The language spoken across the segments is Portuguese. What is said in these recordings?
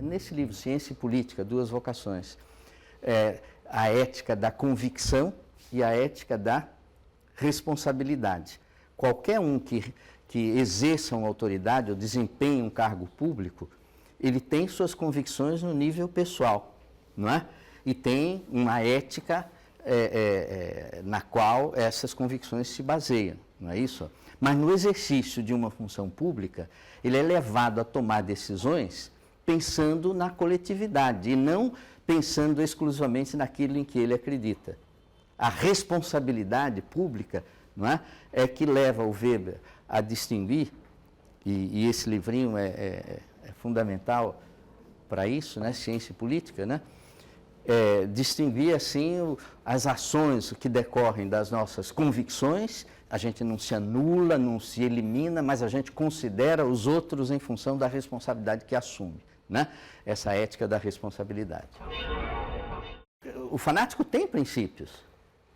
nesse livro, Ciência e Política, Duas Vocações, a ética da convicção e a ética da responsabilidade. Qualquer um que exerça uma autoridade ou desempenhe um cargo público, ele tem suas convicções no nível pessoal, não é? E tem uma ética na qual essas convicções se baseiam, não é isso? Mas no exercício de uma função pública, ele é levado a tomar decisões pensando na coletividade e não pensando exclusivamente naquilo em que ele acredita. A responsabilidade pública, não é que leva o Weber a distinguir, e esse livrinho é fundamental para isso, né? Ciência e Política, né? Distinguir assim as ações que decorrem das nossas convicções. A gente não se anula, não se elimina, mas a gente considera os outros em função da responsabilidade que assume, né? Essa ética da responsabilidade. O fanático tem princípios,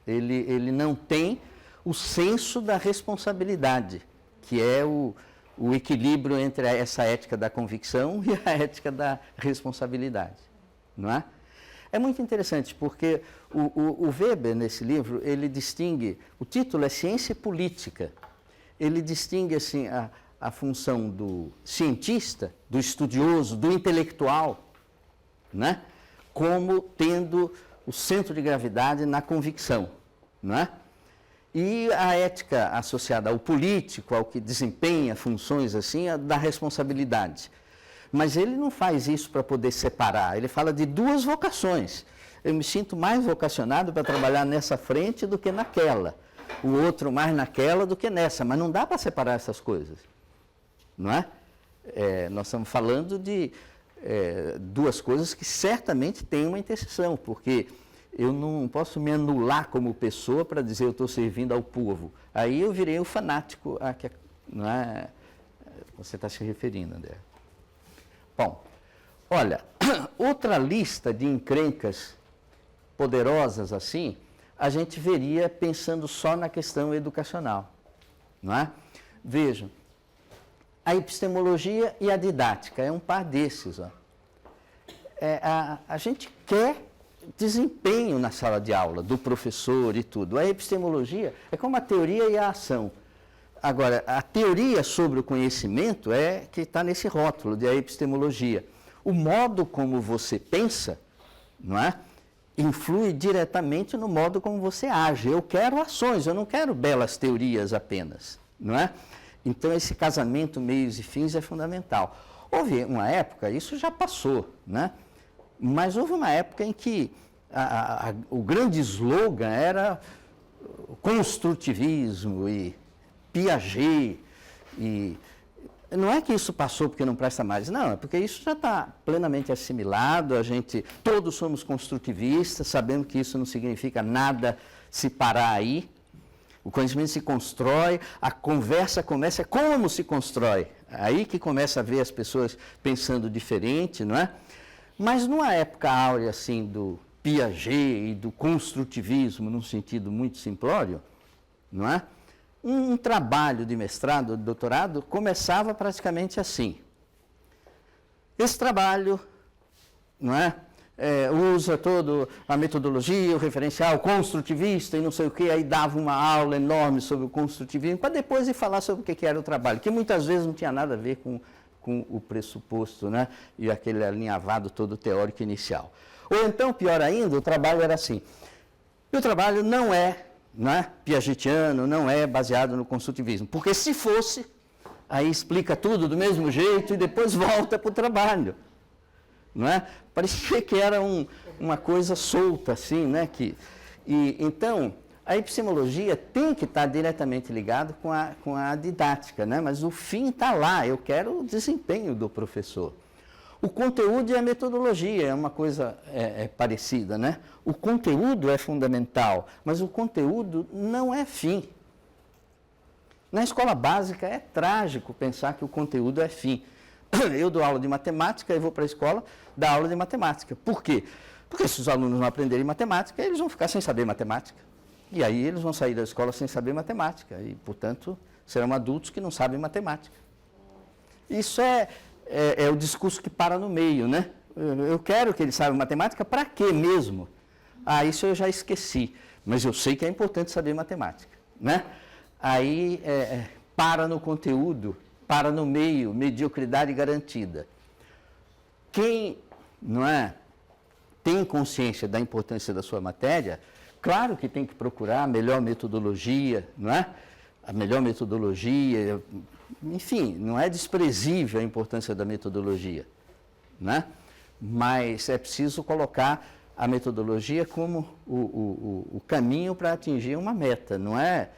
ele não tem o senso da responsabilidade, que é o equilíbrio entre essa ética da convicção e a ética da responsabilidade, não é? É muito interessante, porque o Weber, nesse livro, ele distingue, o título é Ciência e Política, ele distingue assim, a função do cientista, do estudioso, do intelectual, né? Como tendo o centro de gravidade na convicção, não é? E a ética associada ao político, ao que desempenha funções assim, da responsabilidade. Mas ele não faz isso para poder separar, ele fala de duas vocações. Eu me sinto mais vocacionado para trabalhar nessa frente do que naquela. O outro mais naquela do que nessa, mas não dá para separar essas coisas, não é? Nós estamos falando de duas coisas que certamente têm uma interseção, porque eu não posso me anular como pessoa para dizer eu estou servindo ao povo. Aí eu virei o fanático a que não é, você está se referindo, André. Bom, olha, outra lista de encrencas poderosas assim, a gente veria pensando só na questão educacional, não é? Vejam, a epistemologia e a didática é um par desses, ó. A gente quer desempenho na sala de aula, do professor e tudo. A epistemologia é como a teoria e a ação. Agora, a teoria sobre o conhecimento é que está nesse rótulo de a epistemologia. O modo como você pensa, não é? Influi diretamente no modo como você age. Eu quero ações, eu não quero belas teorias apenas, não é? Então, esse casamento, meios e fins é fundamental. Houve uma época, isso já passou, né? Mas houve uma época em que o grande slogan era construtivismo e Piaget, e não é que isso passou porque não presta mais, não, é porque isso já está plenamente assimilado, todos somos construtivistas, sabemos que isso não significa nada se parar aí, o conhecimento se constrói, a conversa começa, como se constrói, aí que começa a ver as pessoas pensando diferente, não é? Mas numa época áurea assim do Piaget e do construtivismo, num sentido muito simplório, não é? Um trabalho de mestrado, de doutorado, começava praticamente assim. Esse trabalho, não é? Usa toda a metodologia, o referencial construtivista e não sei o quê, aí dava uma aula enorme sobre o construtivismo, para depois ir falar sobre o que era o trabalho, que muitas vezes não tinha nada a ver com o pressuposto, né? E aquele alinhavado todo teórico inicial. Ou então, pior ainda, o trabalho era assim. E o trabalho não é piagetiano, não é baseado no construtivismo. Porque se fosse, aí explica tudo do mesmo jeito e depois volta para o trabalho. Não é? Parecia que era uma coisa solta, assim, né? Então, a epistemologia tem que estar diretamente ligada com a didática, né? Mas o fim está lá, eu quero o desempenho do professor. O conteúdo e a metodologia é uma coisa parecida, né? O conteúdo é fundamental, mas o conteúdo não é fim. Na escola básica é trágico pensar que o conteúdo é fim. Eu dou aula de matemática e vou para a escola dar aula de matemática. Por quê? Porque se os alunos não aprenderem matemática, eles vão ficar sem saber matemática. E aí eles vão sair da escola sem saber matemática. E, portanto, serão adultos que não sabem matemática. Isso é o discurso que para no meio, né? Eu quero que ele saiba matemática, para quê mesmo? Ah, isso eu já esqueci, mas eu sei que é importante saber matemática, né? Aí para no conteúdo, para no meio, mediocridade garantida. Quem não é, tem consciência da importância da sua matéria, claro que tem que procurar a melhor metodologia, não é? A melhor metodologia, enfim, não é desprezível a importância da metodologia, né? Mas é preciso colocar a metodologia como o caminho para atingir uma meta, não é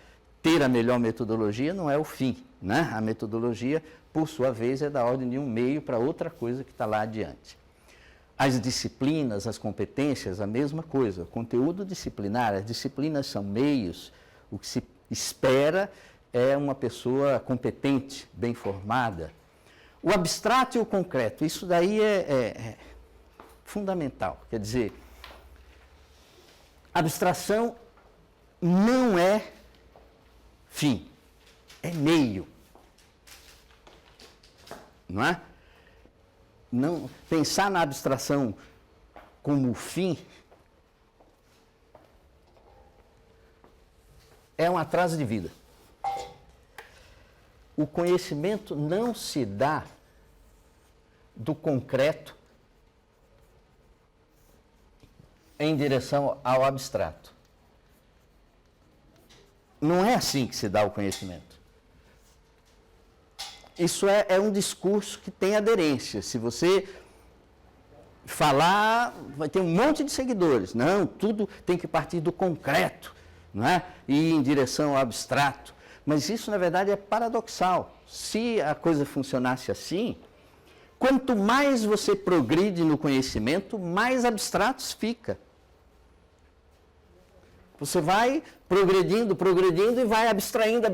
ter a melhor metodologia, não é o fim, né? A metodologia, por sua vez, é da ordem de um meio para outra coisa que está lá adiante. As disciplinas, as competências, a mesma coisa. O conteúdo disciplinar, as disciplinas são meios, o que se espera é uma pessoa competente, bem formada. O abstrato e o concreto, isso daí é fundamental. Quer dizer, abstração não é fim, é meio. Não é? Não, pensar na abstração como fim é um atraso de vida. O conhecimento não se dá do concreto em direção ao abstrato. Não é assim que se dá o conhecimento. Isso é um discurso que tem aderência. Se você falar, vai ter um monte de seguidores. Não, tudo tem que partir do concreto, não é? E ir em direção ao abstrato. Mas isso, na verdade, é paradoxal. Se a coisa funcionasse assim, quanto mais você progride no conhecimento, mais abstratos fica. Você vai progredindo e vai abstraindo,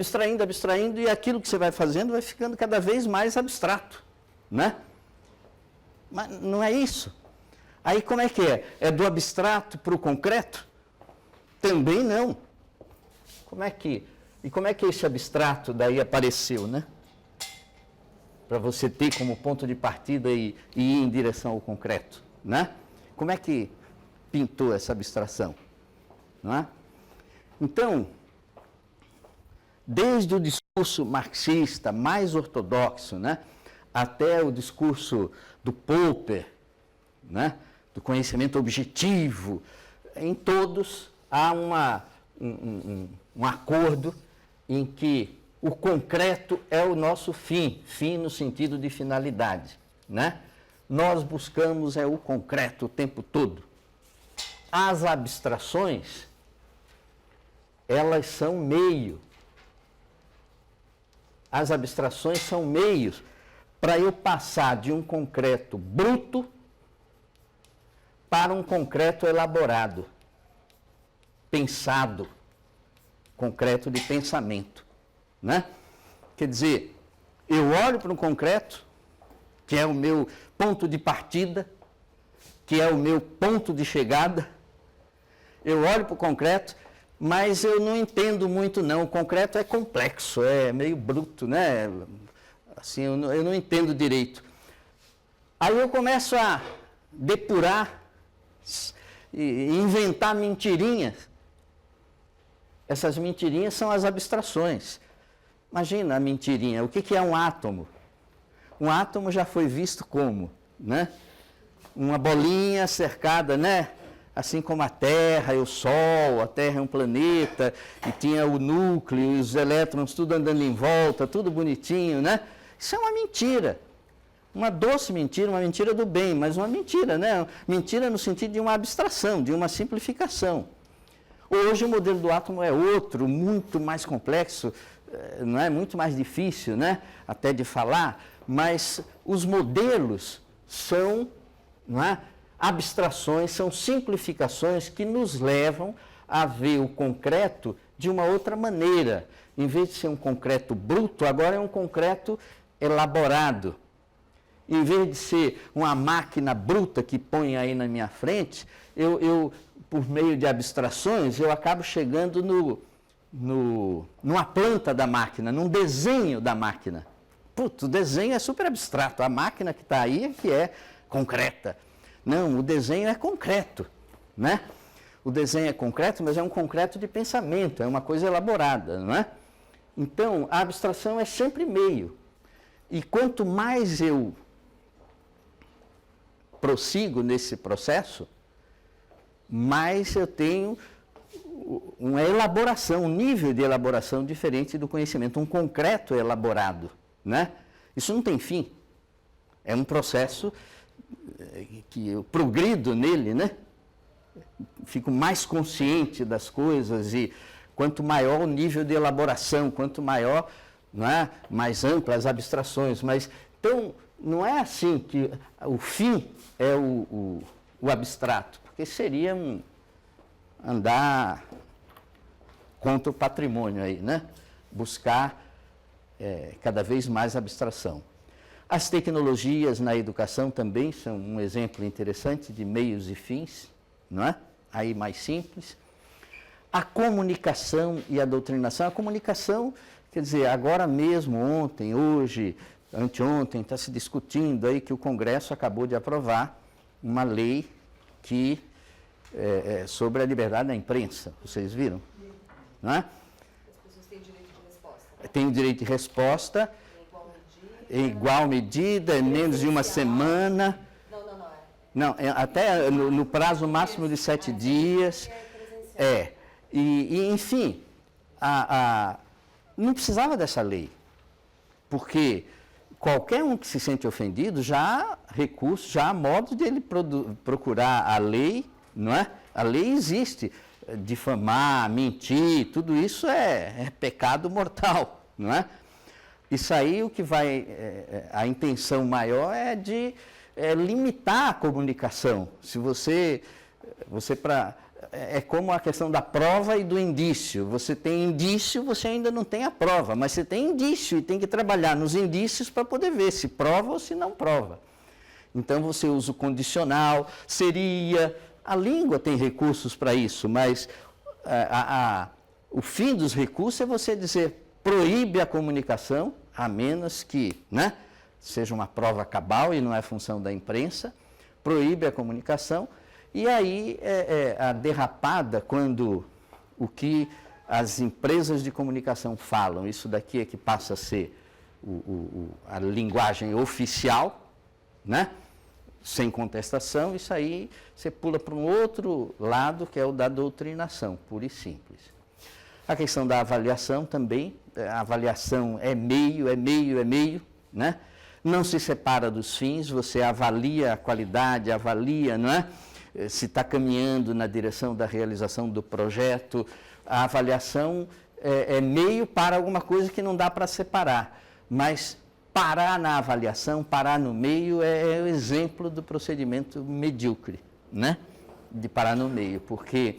e aquilo que você vai fazendo vai ficando cada vez mais abstrato, né? Mas não é isso. Aí como é que é? É do abstrato para o concreto? Também não. Como é que esse abstrato daí apareceu, né? Para você ter como ponto de partida e ir em direção ao concreto, né? Como é que pintou essa abstração, não é? Então, desde o discurso marxista mais ortodoxo, né, até o discurso do Popper, né, do conhecimento objetivo, em todos há um acordo em que o concreto é o nosso fim no sentido de finalidade, né? Nós buscamos o concreto o tempo todo. As abstrações, elas são meio. As abstrações são meios para eu passar de um concreto bruto para um concreto elaborado, pensado, concreto de pensamento, né? Quer dizer, eu olho para um concreto, que é o meu ponto de partida, que é o meu ponto de chegada, eu olho para o concreto, mas eu não entendo muito não, o concreto é complexo, é meio bruto, né? Assim, eu não entendo direito. Aí eu começo a depurar e inventar mentirinhas. Essas mentirinhas são as abstrações. Imagina a mentirinha, o que é um átomo? Um átomo já foi visto como, né? Uma bolinha cercada, né? Assim como a Terra e o Sol, a Terra é um planeta, e tinha o núcleo, e os elétrons tudo andando em volta, tudo bonitinho, né? Isso é uma mentira. Uma doce mentira, uma mentira do bem, mas uma mentira, né? Mentira no sentido de uma abstração, de uma simplificação. Hoje o modelo do átomo é outro, muito mais complexo, não é? Muito mais difícil, né? Até de falar, mas os modelos são, não é? Abstrações, são simplificações que nos levam a ver o concreto de uma outra maneira. Em vez de ser um concreto bruto, agora é um concreto elaborado. Em vez de ser uma máquina bruta que põe aí na minha frente, eu por meio de abstrações, eu acabo chegando numa planta da máquina, num desenho da máquina. Putz, o desenho é super abstrato, a máquina que está aí é que é concreta. Não, o desenho é concreto, né? O desenho é concreto, mas é um concreto de pensamento, é uma coisa elaborada, não é? Então, a abstração é sempre meio. E quanto mais eu prossigo nesse processo, mais eu tenho uma elaboração, um nível de elaboração diferente do conhecimento, um concreto elaborado, né? Isso não tem fim. É um processo que eu progrido nele, né? Fico mais consciente das coisas e quanto maior o nível de elaboração, quanto maior, não é? Mais amplas as abstrações. Mas, então, não é assim que o fim é o abstrato, porque seria andar contra o patrimônio aí, né? Buscar cada vez mais abstração. As tecnologias na educação também são um exemplo interessante de meios e fins, não é? Aí mais simples. A comunicação e a doutrinação. A comunicação, quer dizer, agora mesmo, ontem, hoje, anteontem, está se discutindo aí que o Congresso acabou de aprovar uma lei que sobre a liberdade da imprensa. Vocês viram? Não é? As pessoas têm direito de resposta. Tem o direito de resposta. Em igual medida, em menos de uma semana. Não, até no prazo máximo de 7 dias. Enfim, não precisava dessa lei. Porque qualquer um que se sente ofendido, já há recurso, já há modo de ele procurar a lei, não é? A lei existe. Difamar, mentir, tudo isso é pecado mortal, não é? Isso aí, o que vai, a intenção maior é de limitar a comunicação. Se é como a questão da prova e do indício. Você tem indício, você ainda não tem a prova, mas você tem indício e tem que trabalhar nos indícios para poder ver se prova ou se não prova. Então, você usa o condicional, seria... A língua tem recursos para isso, mas o fim dos recursos é você dizer proíbe a comunicação, a menos que, né, seja uma prova cabal e não é função da imprensa, proíbe a comunicação, e aí a derrapada quando o que as empresas de comunicação falam, isso daqui é que passa a ser a linguagem oficial, né? Sem contestação, isso aí você pula para um outro lado, que é o da doutrinação, pura e simples. A questão da avaliação também, a avaliação é meio, né? Não se separa dos fins, você avalia a qualidade, avalia, não é? Se está caminhando na direção da realização do projeto. A avaliação é meio para alguma coisa que não dá para separar, mas parar na avaliação, parar no meio é o exemplo do procedimento medíocre, né? De parar no meio, porque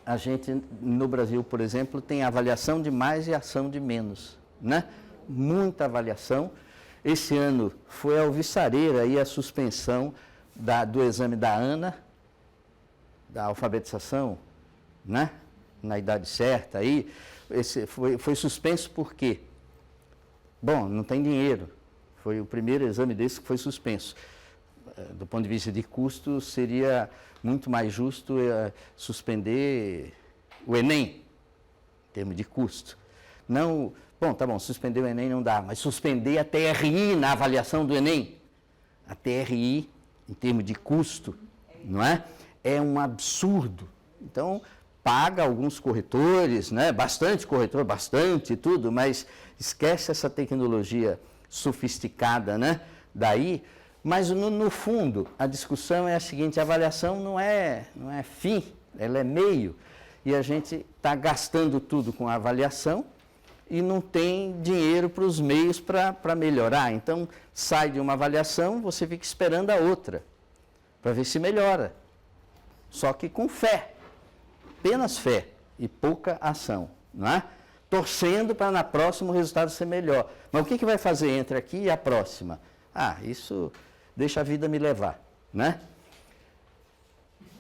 a gente, no Brasil, por exemplo, tem avaliação de mais e ação de menos, né? Muita avaliação. Esse ano foi alvissareira aí a suspensão do exame da ANA, da alfabetização, né? Na idade certa aí. Foi suspenso por quê? Bom, não tem dinheiro. Foi o primeiro exame desse que foi suspenso. Do ponto de vista de custo, seria muito mais justo suspender o Enem, em termos de custo. Não, bom, tá bom, suspender o Enem não dá, mas suspender a TRI na avaliação do Enem. A TRI, em termos de custo, não é? É um absurdo. Então, paga alguns corretores, né? Bastante corretor, bastante tudo, mas esquece essa tecnologia sofisticada, né? Daí, mas no fundo, a discussão é a seguinte: a avaliação não é fim, ela é meio, e a gente está gastando tudo com a avaliação e não tem dinheiro para os meios para melhorar. Então, sai de uma avaliação, você fica esperando a outra, para ver se melhora. Só que com fé, apenas fé e pouca ação, não é? Torcendo para na próxima o resultado ser melhor. Mas o que vai fazer entre aqui e a próxima? Isso deixa a vida me levar, né?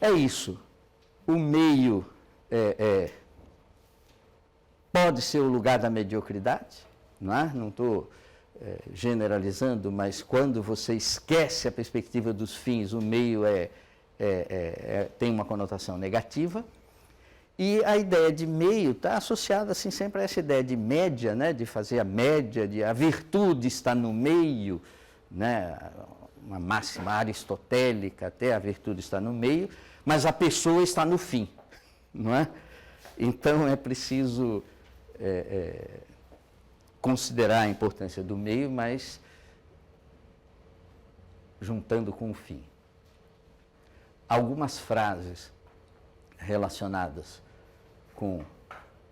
É isso. O meio pode ser o lugar da mediocridade, não é? Não estou generalizando, mas quando você esquece a perspectiva dos fins, o meio tem uma conotação negativa. E a ideia de meio está associada assim, sempre a essa ideia de média, né? De fazer a média, de a virtude está no meio, né? Uma máxima aristotélica, até a virtude está no meio, mas a pessoa está no fim, não é? Então é preciso considerar a importância do meio, mas juntando com o fim. Algumas frases relacionadas com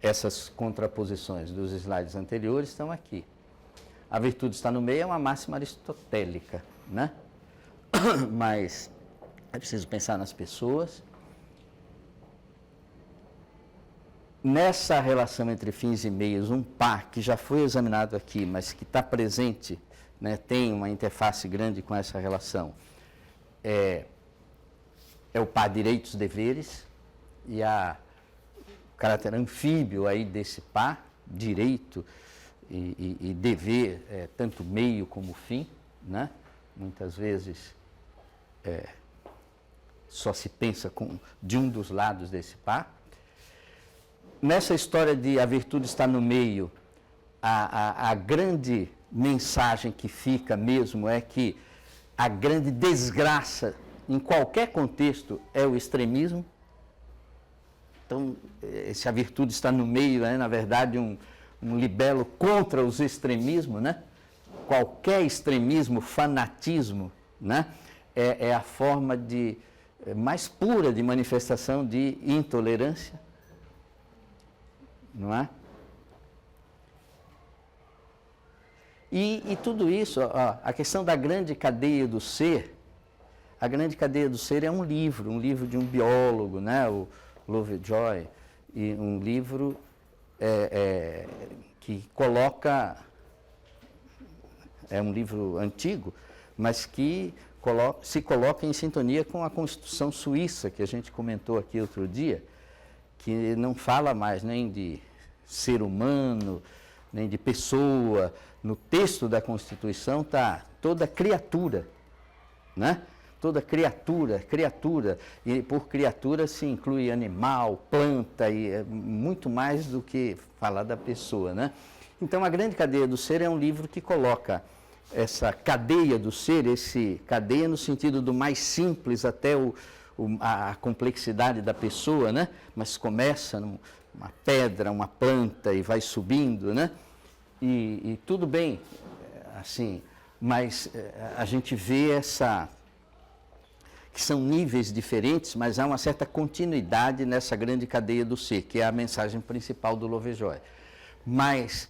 essas contraposições dos slides anteriores estão aqui. A virtude está no meio é uma máxima aristotélica, né? Mas é preciso pensar nas pessoas. Nessa relação entre fins e meios, um par que já foi examinado aqui, mas que está presente, né, tem uma interface grande com essa relação, é o par direitos-deveres, e o caráter anfíbio aí desse par, direito e dever, tanto meio como fim, né? Muitas vezes só se pensa de um dos lados desse par. Nessa história de a virtude está no meio, a grande mensagem que fica mesmo é que a grande desgraça em qualquer contexto é o extremismo. Então, se a virtude está no meio, é na verdade um libelo contra os extremismos, né? Qualquer extremismo, fanatismo, né? É a forma mais pura de manifestação de intolerância, não é? E tudo isso, a questão da grande cadeia do ser, a grande cadeia do ser é um livro de um biólogo, né? O Lovejoy, e um livro que é um livro antigo, mas que se coloca em sintonia com a Constituição Suíça, que a gente comentou aqui outro dia, que não fala mais nem de ser humano, nem de pessoa. No texto da Constituição está toda criatura, né? Toda criatura, e por criatura se inclui animal, planta, e é muito mais do que falar da pessoa, né? Então, a grande cadeia do ser é um livro que coloca essa cadeia do ser, cadeia no sentido do mais simples até a complexidade da pessoa, né? Mas começa numa pedra, uma planta e vai subindo, né? E tudo bem, assim, mas a gente vê que são níveis diferentes, mas há uma certa continuidade nessa grande cadeia do ser, que é a mensagem principal do Lovejoy. Mas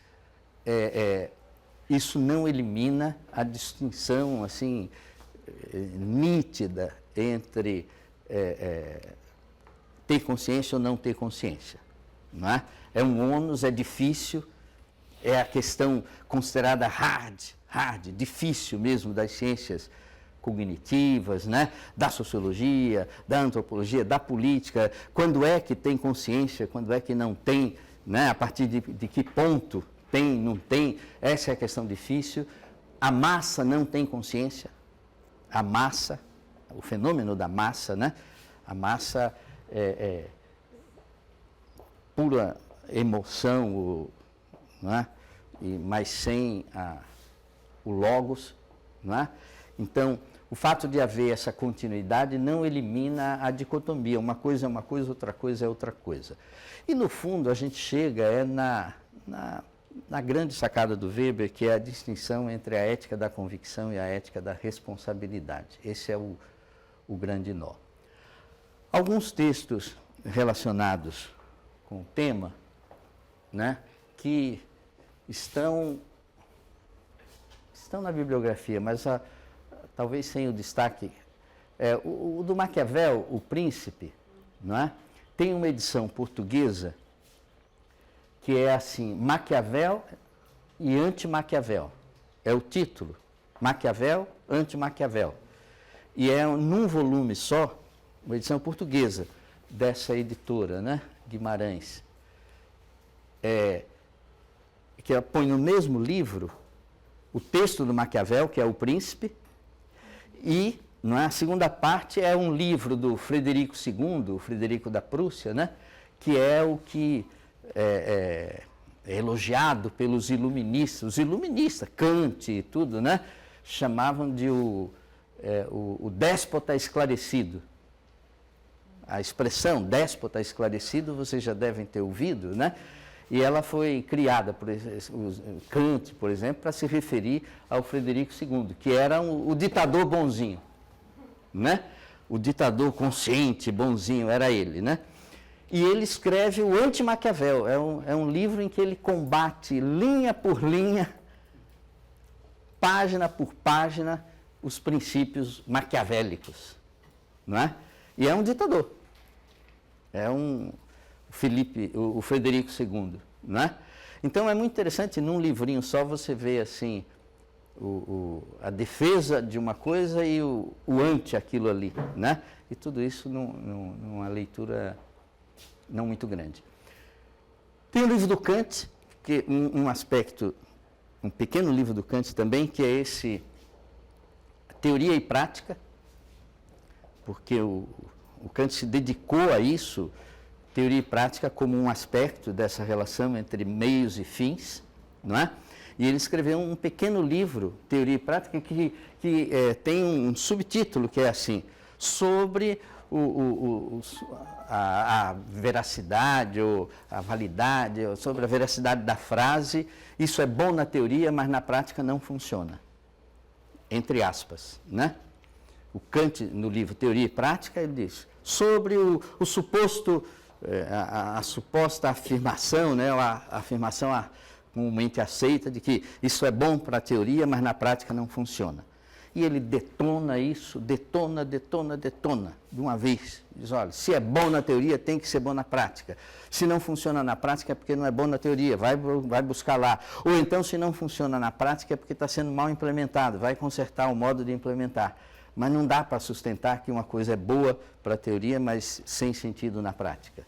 isso não elimina a distinção assim nítida entre ter consciência ou não ter consciência, não é? É um ônus, é difícil, é a questão considerada hard, difícil mesmo das ciências cognitivas, né? Da sociologia, da antropologia, da política. Quando é que tem consciência, quando é que não tem, né? A partir de que ponto tem, não tem, essa é a questão difícil. A massa não tem consciência. A massa, o fenômeno da massa, né? A massa é pura emoção, não é? Mas sem o logos, não é? Então, o fato de haver essa continuidade não elimina a dicotomia. Uma coisa é uma coisa, outra coisa é outra coisa. E, no fundo, a gente chega na grande sacada do Weber, que é a distinção entre a ética da convicção e a ética da responsabilidade. Esse é o grande nó. Alguns textos relacionados com o tema, né, que estão na bibliografia, mas talvez sem o destaque. O do Maquiavel, O Príncipe, não é? Tem uma edição portuguesa que é assim, Maquiavel e Anti-Maquiavel. É o título, Maquiavel, Anti-Maquiavel. E é num volume só, uma edição portuguesa dessa editora, né? Guimarães. Que põe no mesmo livro o texto do Maquiavel, que é O Príncipe, e não é, a segunda parte é um livro do Frederico II, Frederico da Prússia, né, que é o que é elogiado pelos iluministas, os iluministas, Kant e tudo, né, chamavam de o déspota esclarecido. A expressão déspota esclarecido vocês já devem ter ouvido, né? E ela foi criada por Kant, por exemplo, para se referir ao Frederico II, que era o ditador bonzinho, né? O ditador consciente, bonzinho, era ele, né? E ele escreve o Anti-Maquiavel, é um livro em que ele combate linha por linha, página por página, os princípios maquiavélicos, não é? E é um ditador, é o Frederico II, não é? Então é muito interessante, num livrinho só você vê assim, a defesa de uma coisa e o ante aquilo ali, né? E tudo isso numa leitura não muito grande. Tem o livro do Kant, que um aspecto, um pequeno livro do Kant também, que é esse Teoria e Prática, porque o Kant se dedicou a isso, teoria e prática como um aspecto dessa relação entre meios e fins, não é? E ele escreveu um pequeno livro, Teoria e Prática, que tem um subtítulo que é assim, sobre a veracidade ou a validade, ou sobre a veracidade da frase, isso é bom na teoria, mas na prática não funciona. Entre aspas, né? O Kant, no livro Teoria e Prática, ele diz sobre o suposto, a suposta afirmação, né? A afirmação comumente aceita de que isso é bom para a teoria, mas na prática não funciona. E ele detona isso, detona de uma vez. Diz, olha, se é bom na teoria, tem que ser bom na prática. Se não funciona na prática, é porque não é bom na teoria, vai buscar lá. Ou então, se não funciona na prática, é porque está sendo mal implementado, vai consertar o modo de implementar. Mas não dá para sustentar que uma coisa é boa para a teoria, mas sem sentido na prática.